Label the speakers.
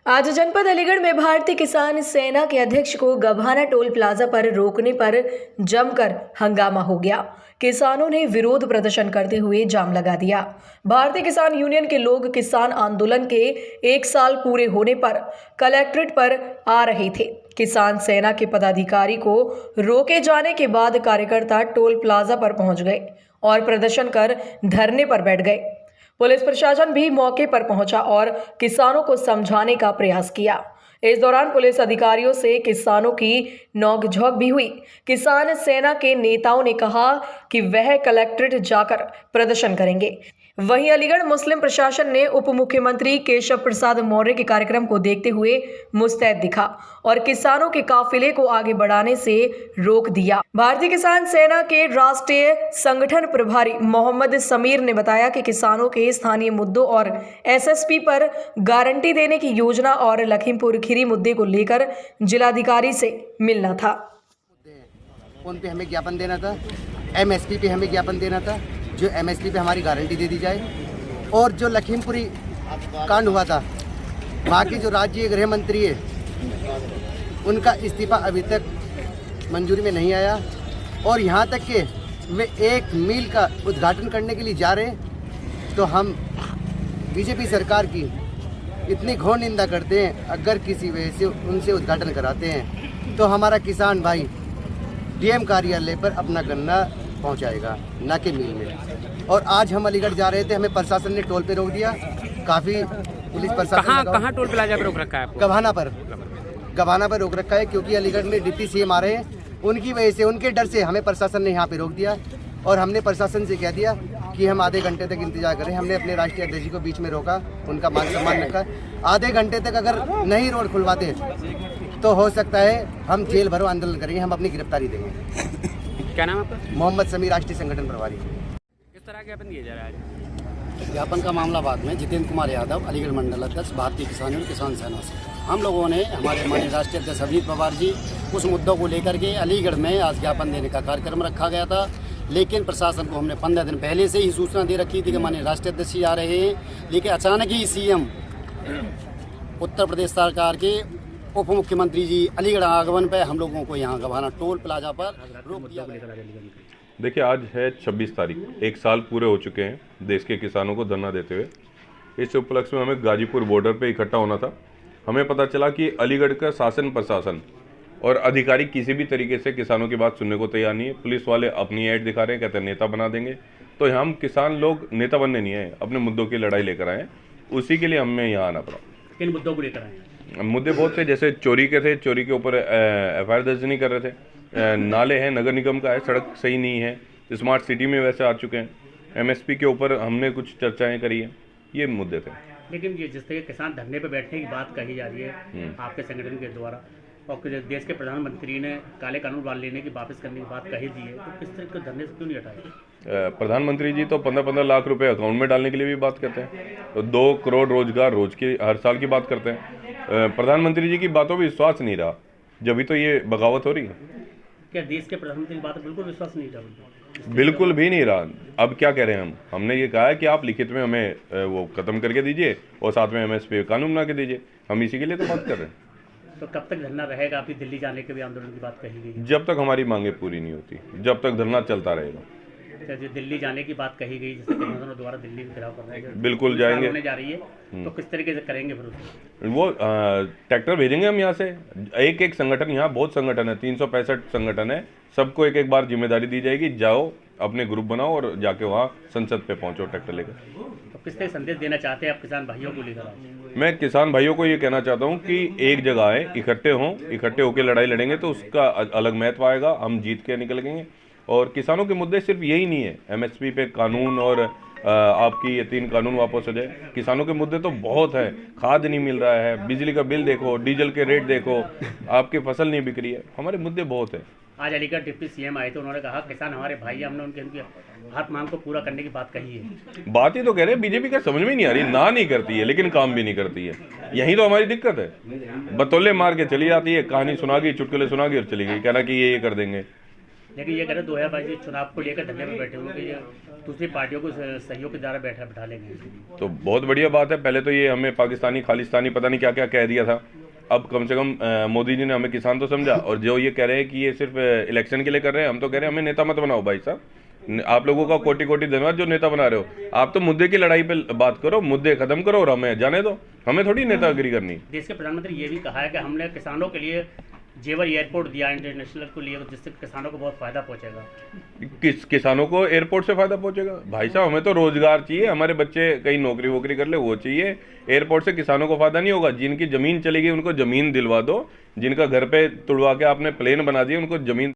Speaker 1: आज जनपद अलीगढ़ में भारतीय किसान सेना के अध्यक्ष को गभाना टोल प्लाजा पर रोकने पर जमकर हंगामा हो गया। किसानों ने विरोध प्रदर्शन करते हुए जाम लगा दिया। भारतीय किसान यूनियन के लोग किसान आंदोलन के 1 साल पूरे होने पर कलेक्ट्रेट पर आ रहे थे। किसान सेना के पदाधिकारी को रोके जाने के बाद कार्यकर्ता टोल प्लाजा पर पहुंच गए और प्रदर्शन कर धरने पर बैठ गए। पुलिस प्रशासन भी मौके पर पहुंचा और किसानों को समझाने का प्रयास किया। इस दौरान पुलिस अधिकारियों से किसानों की नोकझोंक भी हुई। किसान सेना के नेताओं ने कहा कि वह कलेक्ट्रेट जाकर प्रदर्शन करेंगे। वहीं अलीगढ़ मुस्लिम प्रशासन ने उप मुख्यमंत्री केशव प्रसाद मौर्य के कार्यक्रम को देखते हुए मुस्तैद दिखा और किसानों के काफिले को आगे बढ़ाने से रोक दिया। भारतीय किसान सेना के राष्ट्रीय संगठन प्रभारी मोहम्मद समीर ने बताया कि किसानों के स्थानीय मुद्दों और एसएसपी पर गारंटी देने की योजना और लखीमपुर खीरी मुद्दे को लेकर जिलाधिकारी से मिलना था।
Speaker 2: उन पे हमें ज्ञापन देना था, एमएसपी पे हमें ज्ञापन देना था, जो एमएसपी पे हमारी गारंटी दे दी जाए। और जो लखीमपुरी कांड हुआ था, वहाँ के जो राज्य गृह मंत्री है उनका इस्तीफा अभी तक मंजूरी में नहीं आया और यहाँ तक कि वे एक मील का उद्घाटन करने के लिए जा रहे हैं। तो हम बीजेपी सरकार की इतनी घोर निंदा करते हैं। अगर किसी वजह से उनसे उद्घाटन कराते हैं तो हमारा किसान भाई डीएम कार्यालय पर अपना गन्ना पहुंचाएगा, ना कि मिल में। और आज हम अलीगढ़ जा रहे थे, हमें प्रशासन ने टोल पे रोक दिया। काफ़ी पुलिस प्रशासन
Speaker 3: कहाँ टोल प्लाजा पे रोक रखा है आपको?
Speaker 2: गभाना पर रोक रखा है, क्योंकि अलीगढ़ में डिप्टी सीएम आ रहे हैं। उनकी वजह से, उनके डर से हमें प्रशासन ने यहाँ पे रोक दिया। और हमने प्रशासन से कह दिया कि हम आधे घंटे तक इंतजार करें। हमने अपने राष्ट्रीय अध्यक्ष को बीच में रोका, उनका मान सम्मान रखा। आधे घंटे तक अगर नहीं रोड खुलवाते तो हो सकता है हम जेल भरो आंदोलन करेंगे, हम अपनी गिरफ्तारी देंगे।
Speaker 3: क्या नाम है आपका?
Speaker 2: मोहम्मद समीर, राष्ट्रीय संगठन प्रभारी।
Speaker 3: किस तरह ज्ञापन दिया जा रहा है?
Speaker 4: ज्ञापन का मामला बाद में जितेंद्र कुमार यादव, अलीगढ़ मंडल अध्यक्ष, भारतीय किसान यूनियन किसान सेना से हम लोगों ने हमारे माननीय राष्ट्रीय अध्यक्ष अजीत पवार जी उस मुद्दों को लेकर के अलीगढ़ में आज ज्ञापन देने का कार्यक्रम रखा गया था। लेकिन प्रशासन को हमने 15 दिन पहले से ही सूचना दे रखी थी कि माननीय राष्ट्रीय अध्यक्ष जी आ रहे हैं। लेकिन अचानक ही सीएम उत्तर प्रदेश सरकार के उप मुख्यमंत्री जी अलीगढ़ आगमन पर हम लोगों को यहाँ गभाना टोल प्लाजा पर रोक दिया।
Speaker 5: देखिए, आज है 26 तारीख, 1 साल पूरे हो चुके हैं देश के किसानों को धरना देते हुए। इस उपलक्ष्य में हमें गाजीपुर बॉर्डर पे इकट्ठा होना था। हमें पता चला कि अलीगढ़ का शासन प्रशासन और अधिकारी किसी भी तरीके से किसानों की बात सुनने को तैयार नहीं है। पुलिस वाले अपनी ऐड दिखा रहे हैं, कहते हैं नेता बना देंगे। तो हम किसान लोग नेता बनने नहीं आए, अपने मुद्दों की लड़ाई लेकर आए। उसी के लिए हमें यहाँ आना पड़ा।
Speaker 3: किन मुद्दों को लेकर आए?
Speaker 5: मुद्दे बहुत थे, जैसे चोरी के थे, चोरी के ऊपर एफआईआर दर्ज नहीं कर रहे थे। नाले हैं, नगर निगम का है, सड़क सही नहीं है। स्मार्ट सिटी में वैसे आ चुके हैं। एमएसपी के ऊपर हमने कुछ चर्चाएं करी है। ये मुद्दे थे।
Speaker 3: लेकिन ये जिस तरह किसान धरने पर बैठने की बात कही जा रही है आपके संगठन के द्वारा, और देश के प्रधानमंत्री ने काले कानून वाल लेने की वापस करने की बात कही दी है, तो किस तरह के धरने से क्यों नहीं हटाए?
Speaker 5: प्रधानमंत्री जी तो 15-15 लाख रुपए अकाउंट में डालने के लिए भी बात करते हैं, तो 2 करोड़ रोजगार रोज की हर साल की बात करते हैं। प्रधानमंत्री जी की बातों पर विश्वास नहीं रहा, जब तो ये बगावत हो रही है।
Speaker 3: क्या देश के प्रधानमंत्री की बात पर बिल्कुल विश्वास नहीं रहा?
Speaker 5: बिल्कुल भी नहीं रहा। अब क्या कह रहे हैं हमने ये कहा है कि आप लिखित में हमें वो खत्म करके दीजिए और साथ में एमएसपी कानून बना के दीजिए। हम इसी के लिए तो बात कर रहे हैं।
Speaker 3: तो कब तक धरना रहेगा? अभी दिल्ली जाने के भी आंदोलन की बात कही गई।
Speaker 5: जब तक हमारी मांगे पूरी नहीं होती, जब तक धरना चलता रहेगा।
Speaker 3: जो दिल्ली जाने की बात कही गई, जिससे किसानों द्वारा दिल्ली के खिलाफ कर रहे हैं,
Speaker 5: बिल्कुल जाएंगे।
Speaker 3: होने जा रही है, तो किस तरीके से करेंगे फिर उसको?
Speaker 5: वो ट्रैक्टर भेजेंगे हम यहाँ से। एक संगठन, यहाँ बहुत संगठन है, 365 संगठन है, सबको एक बार जिम्मेदारी दी जाएगी। जाओ, अपने ग्रुप बनाओ और जाके वहाँ संसद पे पहुँचो ट्रैक्टर लेकर।
Speaker 3: तो किस तरह संदेश देना चाहते हैं आप किसान भाइयों को लेकर?
Speaker 5: मैं किसान भाइयों को ये कहना चाहता हूँ कि एक जगह आए, इकट्ठे होकर लड़ाई लड़ेंगे तो उसका अलग महत्व आएगा। हम जीत के निकलेंगे। और किसानों के मुद्दे सिर्फ यही नहीं है, एमएसपी पे कानून और आपकी ये 3 कानून वापस हो जाए। किसानों के मुद्दे तो बहुत है। खाद नहीं मिल रहा है, बिजली का बिल देखो, डीजल के रेट देखो, आपकी फसल नहीं बिक रही है। हमारे मुद्दे बहुत है।
Speaker 3: आज अलीगढ़ डिप्टी सीएम आए थे, उन्होंने कहा किसान हमारे भाई हैं, हमने उनकी हर मांग को पूरा करने की बात कही है।
Speaker 5: बात ही तो कह रहे हैं, बीजेपी का समझ में नहीं आ रही। ना नहीं करती है लेकिन काम भी नहीं करती है। यही तो हमारी दिक्कत है। बतौले मार के चली जाती है, कहानी सुना गई, चुटकुले सुना गई और चली गई, कहना कि ये कर देंगे।
Speaker 3: लेकिन ये कह रहे 2022 चुनाव को लेकर धरने पर बैठे हुए कि ये दूसरी पार्टियों को सहयोग के द्वारा बैठा लेंगे।
Speaker 5: तो बहुत बढ़िया बात है। पहले तो ये हमें पाकिस्तानी खालिस्तानी पता नहीं क्या क्या कह दिया था। अब कम से कम मोदी जी ने हमें किसान तो समझा। और जो ये कह रहे हैं कि ये सिर्फ इलेक्शन के लिए कर रहे हैं, हम तो कह रहे हैं हमें नेता मत बनाओ भाई साहब। आप लोगों का कोटि कोटि धन्यवाद जो नेता बना रहे हो। आप तो मुद्दे की लड़ाई पे बात करो, मुद्दे खत्म करो और हमें जाने दो। हमें थोड़ी नेतागिरी करनी।
Speaker 3: देश के प्रधानमंत्री ये भी कहा है कि हमने किसानों के लिए जेवर एयरपोर्ट दिया इंटरनेशनल को लिए, जिससे किसानों को बहुत फायदा पहुंचेगा।
Speaker 5: किसानों को एयरपोर्ट से फायदा पहुंचेगा? भाई साहब हमें तो रोजगार चाहिए, हमारे बच्चे कहीं नौकरी वोकरी कर ले वो चाहिए। एयरपोर्ट से किसानों को फायदा नहीं होगा। जिनकी जमीन चली गई उनको जमीन दिलवा दो, जिनका घर पे तुड़वा के आपने प्लेन बना दिए उनको जमीन